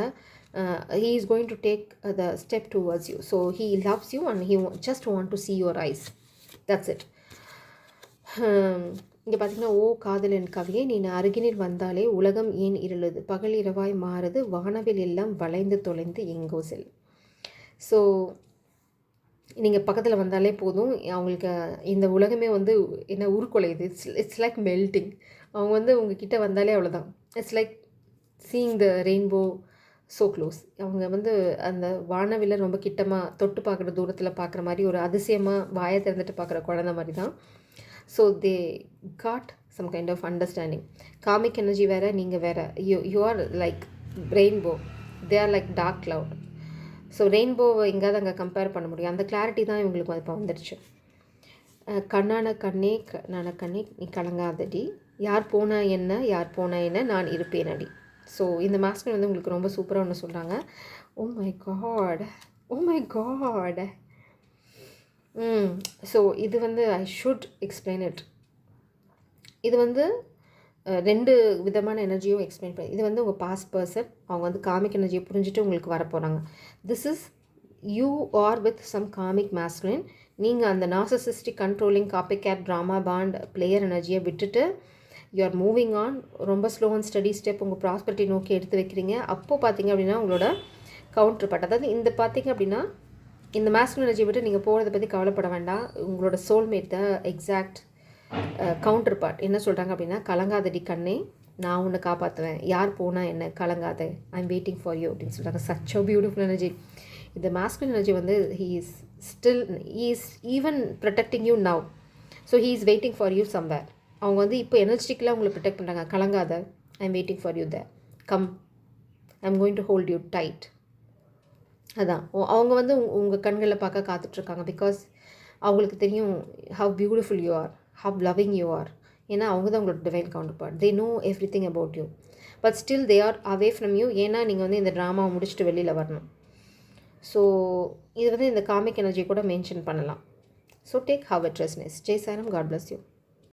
he is going to take the step towards you. So he loves you and he just want to see your eyes. That's it. இங்கே பார்த்தீங்கன்னா, ஓ காதலன் கவியே, நீ அருகினில் வந்தாலே உலகம் ஏன் இருளுது, பகல் இரவாய் மாறுது, வானவில் எல்லாம் வளைந்து தொலைந்து எங்கோ செல். ஸோ நீங்கள் பக்கத்தில் வந்தாலே போதும், அவங்களுக்கு இந்த உலகமே வந்து என்ன உருக்குலையுது. It's like melting. அவங்க வந்து உங்ககிட்ட வந்தாலே அவ்வளோதான். It's like seeing the rainbow so close. அவங்க வந்து அந்த வானவில்லை ரொம்ப கிட்டமாக தொட்டு பார்க்குற தூரத்தில் பார்க்குற மாதிரி ஒரு அதிசயமாக வாயை திறந்துட்டு பார்க்குற குழந்த மாதிரி தான். So they got some kind of understanding. Karmic energy வேறு, நீங்கள் வேறு. You are like rainbow, they are like dark cloud. So ரெயின்போவை எங்கேயாவது அங்கே கம்பேர் பண்ண முடியும். அந்த கிளாரிட்டி தான் இவங்களுக்கு இப்போ வந்துடுச்சு. கண்ணான கண்ணே கண்ணே நீ கலங்காதடி, யார் போனா என்ன யார் போனா என்ன நான் இருப்பேன் அடி. ஸோ இந்த மேஸ்குலின் வந்து உங்களுக்கு ரொம்ப சூப்பராக ஒன்று சொல்கிறாங்க. Oh my God, oh my God. So இது வந்து ஐ ஷுட் எக்ஸ்பிளைன் இட். இது வந்து 2 விதமான எனர்ஜியும் எக்ஸ்பிளைன் பண்ணி, இது வந்து உங்கள் பாஸ்ட் பர்சன், அவங்க வந்து காமிக் எனர்ஜியை புரிஞ்சுட்டு உங்களுக்கு வரப்போகிறாங்க. This is you are with some karmic masculine. நீங்கள் அந்த narcissistic controlling copycat trauma bond player எனர்ஜியை விட்டுட்டு யூ ஆர் மூவிங் ஆன். ரொம்ப ஸ்லோ அண்ட் ஸ்டடி ஸ்டெப் உங்கள் ப்ராஸ்பரிட்டி நோக்கி எடுத்து வைக்கிறீங்க. அப்போது பார்த்தீங்க அப்படின்னா உங்களோட கவுண்டர் பார்ட், அதாவது இந்த பார்த்தீங்க அப்படின்னா இந்த மேஸ்குலின் எனர்ஜி விட்டு நீங்கள் போகிறத பற்றி கவலைப்பட வேண்டாம். உங்களோட soulmate the exact counterpart என்ன சொல்கிறாங்க அப்படின்னா, கலங்காதடி கண்ணே, நான் உன்னை காப்பாற்றுவேன், யார் போனால் என்ன, கலங்காத, I am waiting for you அப்படின்னு சொல்கிறாங்க. Such a beautiful energy. இந்த மேஸ்குலின் எனர்ஜி வந்து he is even protecting you now. So he is waiting for you somewhere. அவங்க வந்து இப்போ எனர்ஜிட்டிக்கலாக உங்களை ப்ரொடெக்ட் பண்ணுறாங்க. கலங்காத, I am waiting for you there, come, I am going to hold you tight. அதான் அவங்க வந்து உங்கள் கண்களில் பார்க்க காத்துட்ருக்காங்க. பிகாஸ் அவங்களுக்கு தெரியும் how beautiful you are, how loving you are. ஏன்னா அவங்க தான் உங்களோட divine counterpart. They know everything about you, but still they are away from you. ஏன்னா நீங்கள் வந்து இந்த ட்ராமாவை முடிச்சுட்டு வெளியில் வரணும். ஸோ இது வந்து இந்த காமிக் எனர்ஜி கூட மென்ஷன் பண்ணலாம். So take how it resonates. ஜெய் சாரம், காட் பிளஸ் யூ.